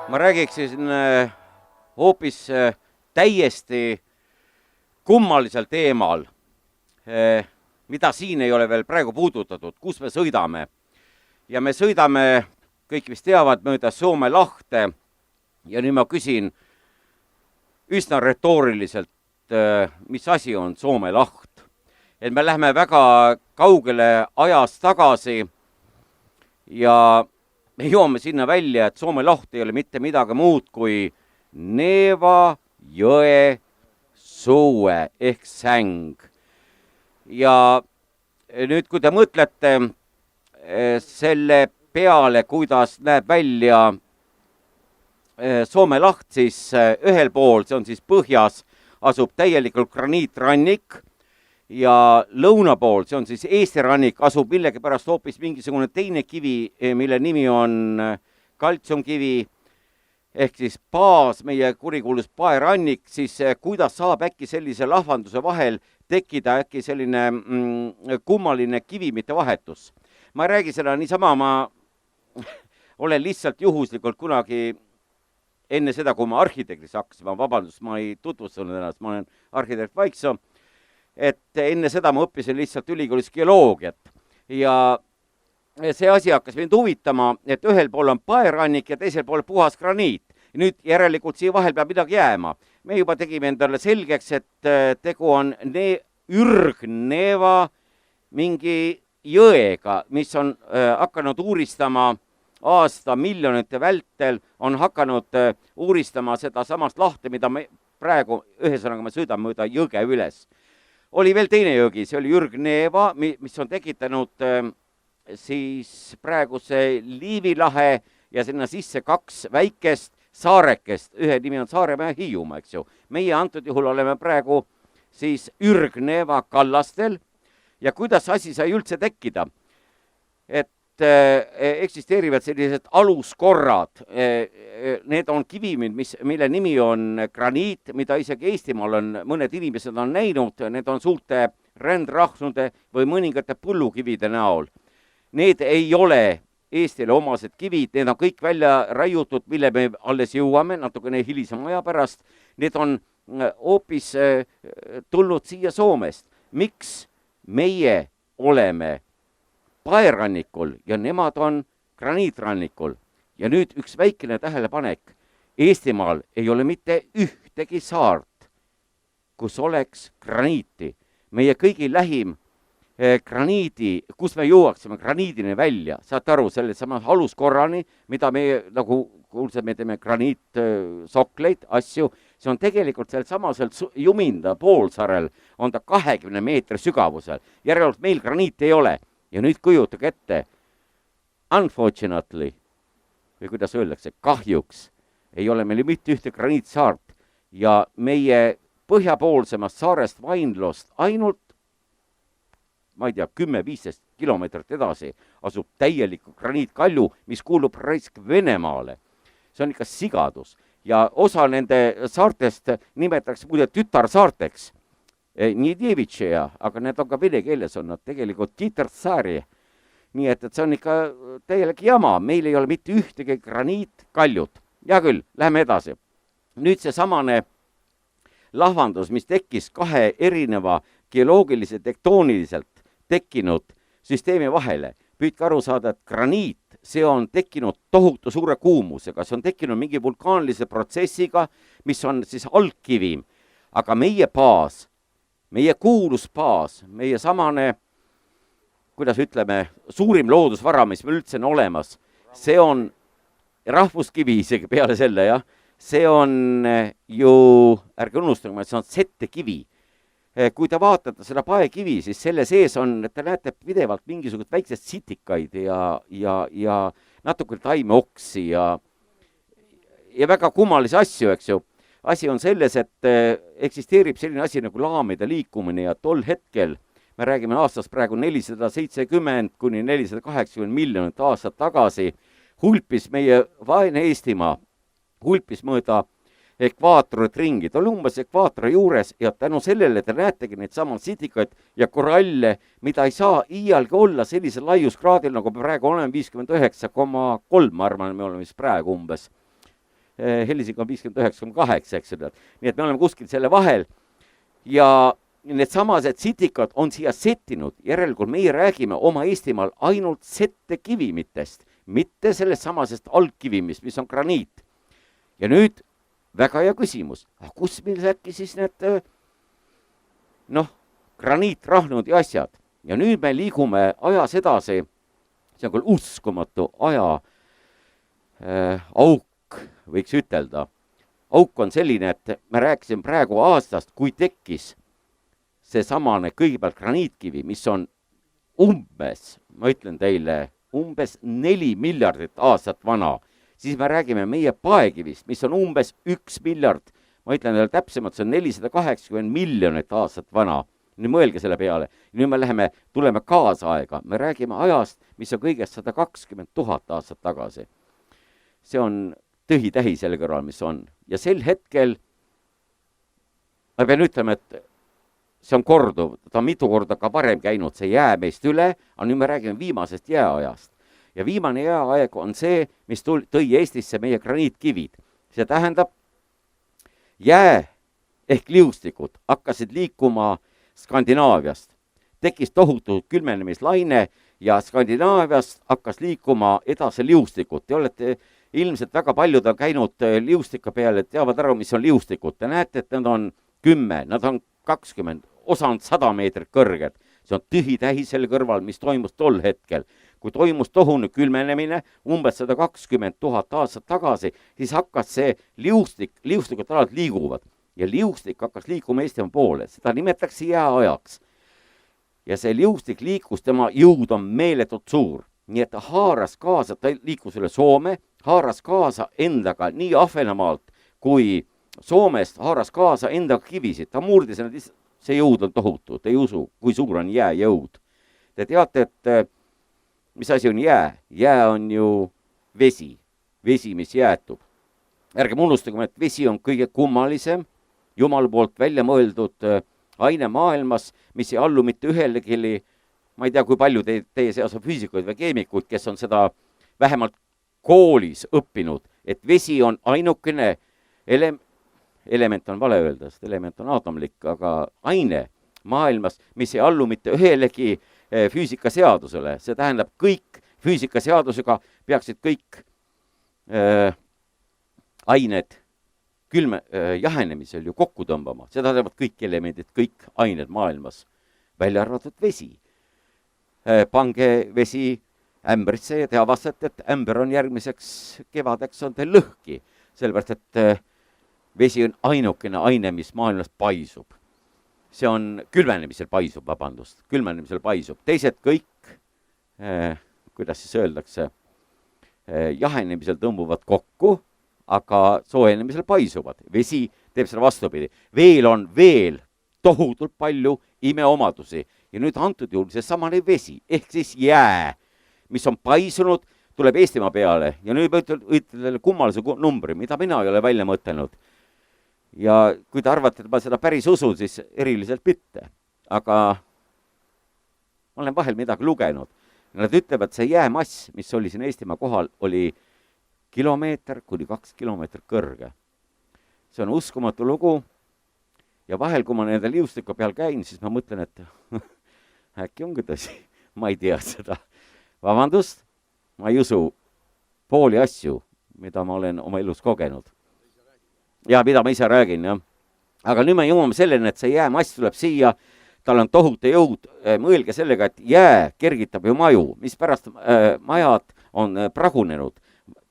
Ma räägiksin hoopis täiesti kummalisel teemal, mida siin ei ole veel praegu puudutatud, kus me sõidame. Ja me sõidame, kõik vist teavad, mööda Soome lahte ja nüüd ma küsin üsna retooriliselt, mis asi on Soome laht. Et me lähme väga kaugele ajas tagasi ja me jõuame sinna välja, et Soome laht ei ole mitte midagi muud kui Neeva jõe suue ehk säng. Ja nüüd, kui te mõtlete selle peale, kuidas näeb välja Soome laht, siis ühel pool, see on siis põhjas, asub täielikult graniitrannik ja lõuna pool, see on siis Eesti rannik, asub millegipärast hoopis mingisugune teine kivi, mille nimi on kaltsiumkivi ehk siis baas, meie kurikuulus paerannik, siis kuidas saab äkki sellise lahvanduse vahel tekkida äkki selline kummaline kivimite vahetus. Ma ei räägi seda niisama, ma olen lihtsalt juhuslikult kunagi enne seda, kui ma arhitektis hakkasin, vabandust, ma ei tutvustanud ennast, ma olen arhitekt Vaiksoo, et enne seda ma õppisin lihtsalt ülikoolis geoloogiat ja see asi hakkas mind huvitama, et ühel pool on paerannik ja teisel pool puhas graniit. Nüüd järelikult siia vahel peab midagi jääma. Me juba tegime endale selgeks, et tegu on ürgneeva mingi jõega, mis on hakanud uuristama aasta miljonite vältel, on hakanud uuristama seda samast lahte, mida me praegu, ühesõnaga me sõidame mööda jõge üles. Oli veel teine jõgi, see oli Ürgneeva, mis on tekitanud siis praeguse Liivilahe ja sinna sisse kaks väikest saarekest. Ühe nimi on Saaremaa ja Hiiumaa, eks ju. Meie antud juhul oleme praegu siis Ürgneeva kallastel ja kuidas asi sai üldse tekkida. Et eksisteerivad sellised aluskorrad. Need on kivimid, mille nimi on graniit, mida isegi Eestimaal on, mõned inimesed on näinud, need on suurte rändrahnude või mõningate põllukivide näol. Need ei ole Eestile omased kivid, need on kõik välja raiutud, mille me alles jõuame, natukene hilisema aja pärast. Need on hoopis tulnud siia Soomest. Miks meie oleme paerannikul ja nemad on graniitrannikul? Ja nüüd üks väikene tähelepanek. Eestimaal ei ole mitte ühtegi saart, kus oleks graniiti. Meie kõigi lähim graniidi, kus me jõuaksime graniidini välja, saate aru, selle sama aluskorrani, mida me nagu kuulsime, me teeme graniitsokleid, asju, see on tegelikult seal samasel Juminda poolsaarel, on ta 20 meetri sügavusel. Järelikult meil graniit ei ole. Ja nüüd kujutage ette, unfortunately, või kuidas öeldakse, kahjuks ei ole meil mitte ühte graniitsaart ja meie põhjapoolsemast saarest Vainlost ainult, ma ei tea, 10-15 kilomeetrit edasi asub täieliku graniitkalju, mis kuulub raisk Venemaale. See on ikka sigadus ja osa nende saartest nimetatakse muide tütarsaarteks. Nii Dievitšeja, aga need on ka vene keeles, on nad tegelikult Titarsaari. Nii et see on ikka täielik jama. Meil ei ole mitte ühtegi graniitkaljut. Ja küll, läheme edasi. Nüüd see samane lahvandus, mis tekkis kahe erineva geoloogilise tektooniliselt tekkinud süsteemi vahele. Püüdke aru saada, et graniit, see on tekkinud tohutu suure kuumusega. See on tekkinud mingi vulkaanilise protsessiga, mis on siis algkivim. Aga meie baas, meie kuulus baas, meie samane, kuidas ütleme, suurim loodusvara, mis meil üldse on olemas, see on rahvuskivi isegi peale selle, jah. See on ju, ärge unustama, et see on settekivi. Kui te vaatate seda paekivi, siis selle sees on, et te näete pidevalt mingisugust väiksed sitikaid ja natuke taimeoksi ja väga kummalisi asju, eks ju. Asi on selles, et eksisteerib selline asi nagu laamide liikumine ja tol hetkel, me räägime aastast praegu 470 kuni 480 miljonit aastat tagasi, hulpis meie vaene Eestimaa, hulpis mööda ekvaatorit ringi. Ta oli umbes ekvaatori juures ja tänu sellele te näetegi neid sama sidikaid ja koralle, mida ei saa iialgi olla sellisel laiuskraadil, nagu me praegu oleme 59,3, ma arvan, me oleme vist praegu umbes. Helsingi on 59,8, eks ole. Nii et me oleme kuskil selle vahel ja need samased sitikad on siia settinud, järelikult meie räägime oma Eestimaal ainult settekivimitest, mitte sellest samasest algkivimist, mis on graniit. Ja nüüd väga hea küsimus, kus meil äkki siis need graniitrahnud ja asjad. Ja nüüd me liigume ajas edasi, see on küll uskumatu aja auk, võiks ütelda. Auk on selline, et me rääkisime praegu aastast, kui tekkis see samane kõigepealt graniitkivi, mis on umbes, ma ütlen teile, umbes 4 miljardit aastat vana. Siis me räägime meie paekivist, mis on umbes 1 miljard. Ma ütlen teile täpsemalt, see on 480 miljonit aastat vana. Nüüd mõelge selle peale. Nüüd me tuleme kaasaega. Me räägime ajast, mis on kõigest 120 000 aastat tagasi. See on tõhi-tähi selle kõrval, mis on. Ja sel hetkel, ma pean ütlema, et see on korduv, ta on mitu korda ka varem käinud, see jää meist üle, aga nüüd me räägime viimasest jääajast. Ja viimane jääaeg on see, mis tõi Eestisse meie graniitkivid. See tähendab, jää ehk liustikud hakkasid liikuma Skandinaaviast. Tekkis tohutu külmenemislaine ja Skandinaaviast hakkas liikuma edasi liustikud. Te olete ilmselt väga paljud on käinud liustika peale, teavad ära, mis on liustikud. Te näete, et nad on 10, nad on 20, osa on 100 meetrit kõrged. See on tühi-tähi selle kõrval, mis toimus tol hetkel. Kui toimus tohune külmenemine umbes 120 000 aastat tagasi, siis hakkas see liustikud alalt liiguvad. Ja liustik hakkas liikuma Eestimaa poole. Seda nimetatakse jääajaks. Ja see liustik liikus, tema jõud on meeletult suur. Nii et ta haaras kaasa, ta liikus üle Soome, haaras kaasa endaga nii Ahvenamaalt kui Soomest haaras kaasa endaga kivisid. Ta murdis, see jõud on tohutu. Te ei usu, kui suur on jääjõud. Te teate, et mis asi on jää? Jää on ju vesi. Vesi, mis jäätub. Ärge unustagem, et vesi on kõige kummalisem Jumala poolt välja mõeldud aine maailmas, mis ei allu mitte ühelegi, ma ei tea, kui palju teie seas on füüsikuid või keemikuid, kes on seda vähemalt koolis õppinud, et vesi on ainukene element on vale öelda, sest element on aatomlik, aga aine maailmas, mis ei allu mitte ühelegi füüsikaseadusele. See tähendab, kõik füüsikaseadusega peaksid kõik ained jahenemisel ju kokku tõmbama. Seda tähendab kõik elemendid, kõik ained maailmas, välja arvatud vesi. Pange vesi ämbrisse ja te avastate, et ämber on järgmiseks kevadeks on teil lõhki. Sellepärast, et vesi on ainukene aine, mis maailmas paisub. See on külmenemisel paisub, vabandust. Külmenemisel paisub. Teised kõik, kuidas siis öeldakse, jahenemisel tõmbuvad kokku, aga soojenemisel paisuvad. Vesi teeb seda vastupidi. Veel on veel tohutult palju imeomadusi. Ja nüüd antud juhul see samane vesi, ehk siis jää, mis on paisunud, tuleb Eestimaa peale. Ja nüüd ütlete kummalise numbri, mida mina ei ole välja mõtelnud. Ja kui te arvate, et ma seda päris usun, siis eriliselt mitte. Aga ma olen vahel midagi lugenud. Nad ütlevad, et see jäämass, mis oli siin Eestimaa kohal, oli kilomeeter kuni 2 kilomeetrit kõrge. See on uskumatu lugu. Ja vahel, kui ma nende liustiku peal käin, siis ma mõtlen, et äkki ongi tõsi. Ma ei tea seda. Vabandust, ma ei usu pooli asju, mida ma olen oma elus kogenud. Ja mida ma ise räägin, jah. Aga nüüd me jõuame selleni, et see jäämass tuleb siia, tal on tohutu jõud. Mõelge sellega, et jää kergitab ju maju, mis pärast majad on pragunenud.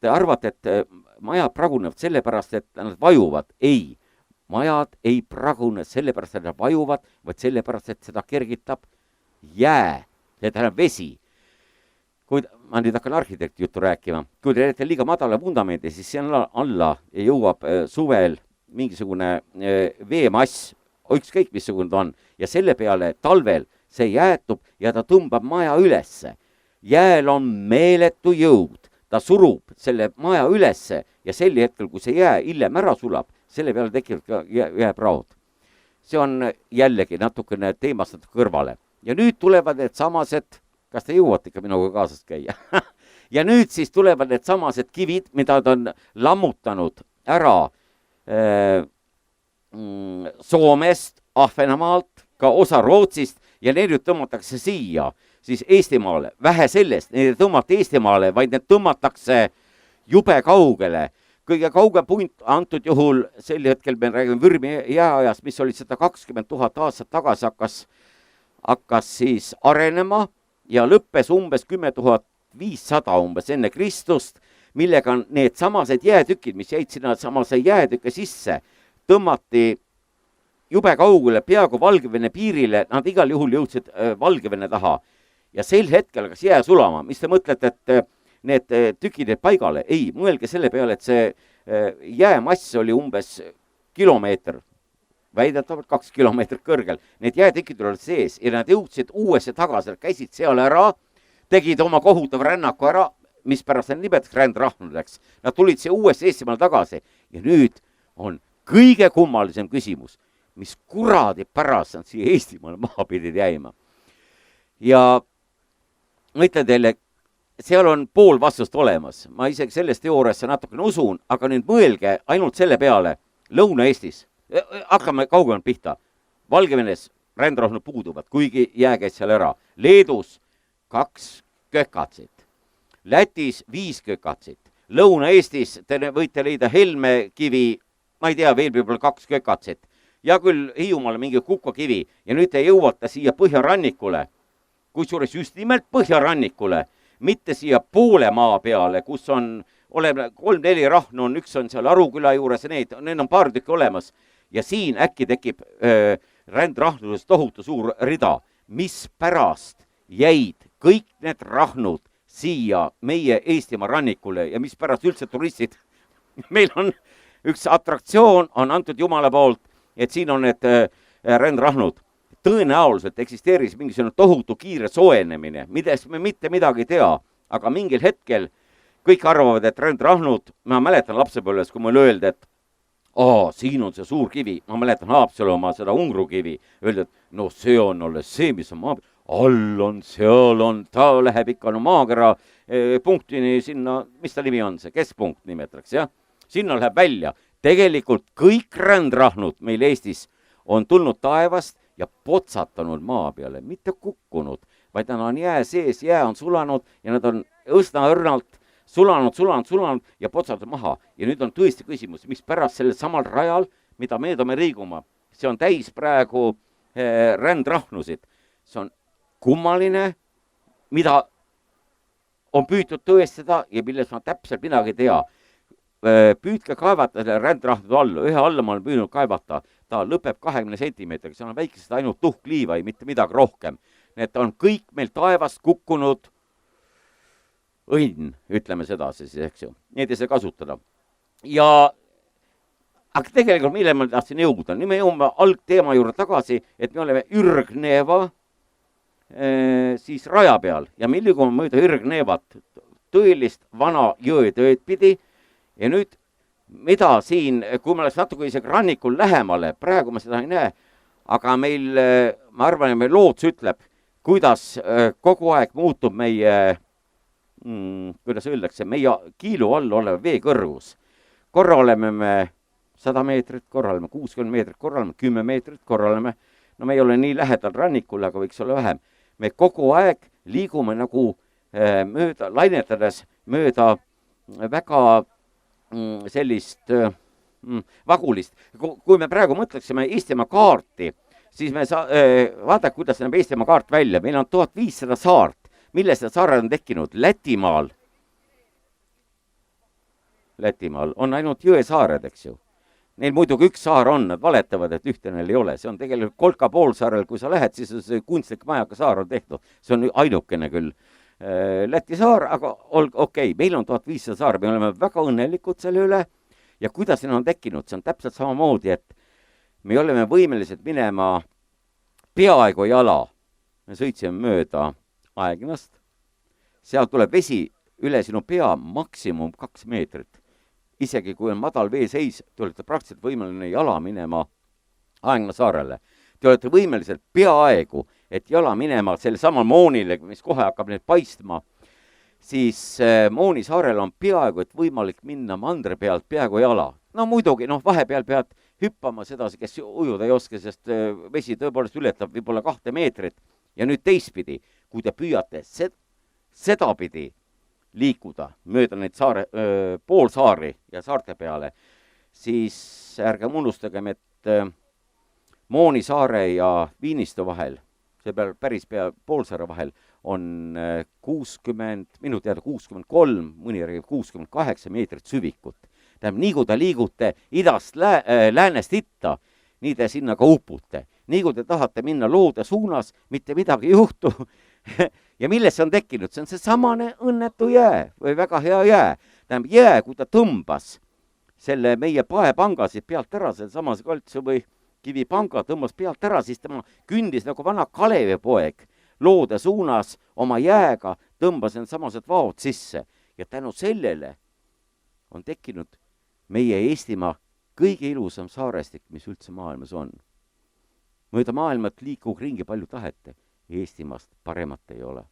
Te arvate, et majad pragunevad sellepärast, et nad vajuvad. Ei, majad ei pragune sellepärast, et nad vajuvad, vaid sellepärast, et seda kergitab jää. See tähendab vesi. Kui ma nüüd hakkan arhitekti juttu rääkima, kui te teete liiga madala vundamendi, siis see alla jõuab suvel mingisugune veemass, ükskõik missugune ta on, ja selle peale talvel see jäätub ja ta tõmbab maja ülesse. Jääl on meeletu jõud, ta surub selle maja ülesse ja sel hetkel, kui see jää hiljem ära sulab, selle peale tekivad ka jääpraod. See on jällegi natukene teemastatud kõrvale. Ja nüüd tulevad need samased, kas te jõuate ikka minuga kaasas käia? Ja nüüd siis tulevad need samased kivid, mida ta on lammutanud ära Soomest, Ahvenamaalt, ka osa Rootsist ja need nüüd tõmmatakse siia, siis Eestimaale. Vähe sellest, need ei tõmmata Eestimaale, vaid need tõmmatakse jube kaugele. Kõige kaugem punt antud juhul, sel hetkel me räägime Vürmi jääajast, mis oli 120 000 aastat tagasi, hakkas siis arenema ja lõppes umbes 10 500 umbes enne Kristust, millega need samased jäätükid, mis jäid sinna samase jäätükke sisse, tõmmati jube kaugele, peaaegu Valgevene piirile, nad igal juhul jõudsid Valgevene taha. Ja sel hetkel hakkas jää sulama, mis te mõtlete, et need tükid jäid paigale? Ei, mõelge selle peale, et see jäämass oli umbes kilomeeter, väidetavalt 2 kilomeetrit kõrgel. Need jäätükid olid sees ja nad jõudsid uuesti tagasi, käisid seal ära, tegid oma kohutav rännaku ära, mis pärast need nimetaks rändrahnudeks. Nad tulid siia uuesti Eestimaale tagasi ja nüüd on kõige kummalisem küsimus, mis kuradi pärast nad siia Eestimaale maha pidid jäima. Ja ma ütlen teile, seal on pool vastust olemas. Ma isegi sellest teooriasse natukene usun, aga nüüd mõelge ainult selle peale. Lõuna-Eestis, hakkame kaugemalt pihta, Valgevenes rändrahnud puuduvad, kuigi jää käis seal ära. Leedus 2 kökatsit, Lätis 5 kökatsit, Lõuna-Eestis te võite leida Helme kivi, ma ei tea, veel võib-olla 2 kökatsit ja küll Hiiumaale mingi kukakivi ja nüüd te jõuate siia põhjarannikule, kusjuures just nimelt põhjarannikule, mitte siia poole maa peale, kus on 3-4 rahnu on, üks on seal Aruküla juures ja need on paar tükki olemas ja siin äkki tekib rändrahnudes tohutu suur rida, mis pärast jäid kõik need rahnud siia meie Eestimaa rannikule ja mis pärast üldse turistid, meil on üks atraktsioon on antud Jumala poolt, et siin on need rändrahnud. Tõenäoliselt eksisteeris mingisugune tohutu kiire soojenemine, millest me mitte midagi ei tea, aga mingil hetkel kõik arvavad, et rändrahnud, ma mäletan lapsepõlves, kui mulle öeldi, et siin on see suur kivi, ma mäletan Haapsalumaa seda Ungru kivi, öeldi, et no see on alles see, mis on maa, all on, seal on, ta läheb ikka maakera punktini sinna, mis ta nimi on see, keskpunkt nimetaks, jah, sinna läheb välja. Tegelikult kõik rändrahnud meil Eestis on tulnud taevast ja potsatanud maa peale, mitte kukkunud, vaid nad on jää sees, jää on sulanud ja nad on õrnalt sulanud ja potsatanud maha. Ja nüüd on tõesti küsimus, mis pärast sellel samal rajal, mida mööda me liiguma, see on täis praegu rändrahnusid. See on kummaline, mida on püütud tõestada ja millest ma täpselt midagi ei tea. Püüdke kaevata rändrahnude alla, ühe alla ma olen püüdnud kaevata, ta lõpeb 20 sentimeetriga, see on väikesed ainult tuhkliiva, ei mitte midagi rohkem. Need on kõik meil taevast kukkunud õnn, ütleme seda siis, eks ju. Need ei saa kasutada. Ja aga tegelikult mille ma tahtsin jõuda, nüüd me jõuame algteema juurde tagasi, et me oleme Ürgneeva siis raja peal ja me liigume mööda Ürgneevat tõelist vana jõetööd pidi. Ja nüüd, mida siin, kui me oleks natuke isegi rannikul lähemale, praegu ma seda ei näe, aga meil, ma arvan, et meil loots ütleb, kuidas kogu aeg muutub meie, kuidas öeldakse, meie kiilu all olev veekõrgus. Korra oleme me 100 meetrit, korra oleme 60 meetrit, korra oleme 10 meetrit, korra oleme, no me ei ole nii lähedal rannikul, aga võiks olla vähem. Me kogu aeg liigume nagu mööda, lainetades mööda väga sellist vagulist. Kui me praegu mõtleksime Eestimaa kaarti, siis me vaadake, kuidas näeb Eestimaa kaart välja. Meil on 1500 saart. Millest need saared on tekkinud? Lätimaal on ainult jõesaared, eks ju. Neil muidugi üks saar on, nad valetavad, et ühte neil ei ole. See on tegelikult Kolka poolsaarel, kui sa lähed, siis see kunstlik majaka saar on tehtud. See on ainukene küll Läti saar, aga okei, meil on 1500 saar, me oleme väga õnnelikud selle üle ja kuidas see on tekkinud, see on täpselt samamoodi, et me oleme võimelised minema peaaegu jala. Me sõitsime mööda Aegnast, seal tuleb vesi üle sinu pea maksimum 2 meetrit. Isegi kui on madal veeseis, te olete praktiliselt võimeline jala minema Aegna saarele. Te olete võimelised peaaegu, et jala minema selle sama Moonile, mis kohe hakkab need paistma, siis Mooni saarel on peaaegu, et võimalik minna mandre pealt peaaegu jala. no muidugi, vahepeal pead hüppama sedasi, kes ujuda ei oska, sest vesi tõepoolest ületab võib-olla 2 meetrit. Ja nüüd teistpidi, kui te püüate sedapidi liikuda mööda neid poolsaari ja saarte peale, siis ärgem unustagem, et Moonisaare ja Viinistu vahel, see päris pea poolsaare vahel, on 60, minu teada 63, mõni räägib 68 meetrit süvikut. Tähendab, nii kui te liigute idast läänest itta, nii te sinna ka upute. Nii kui te tahate minna loode suunas, mitte midagi ei juhtu. Ja millest see on tekkinud? See on see samane õnnetu jää või väga hea jää. Tähendab, jää, kui ta tõmbas selle meie paepangasid pealt ära, selle samas Kaltsu või Kivipanga tõmbas pealt ära, siis tema kündis nagu vana Kalevipoeg loode suunas oma jääga, tõmbas need samased vaod sisse. Ja tänu sellele on tekkinud meie Eestimaa kõige ilusam saarestik, mis üldse maailmas on. Mööda maailmat liikub ringi palju tahete, Eestimaast paremat ei ole.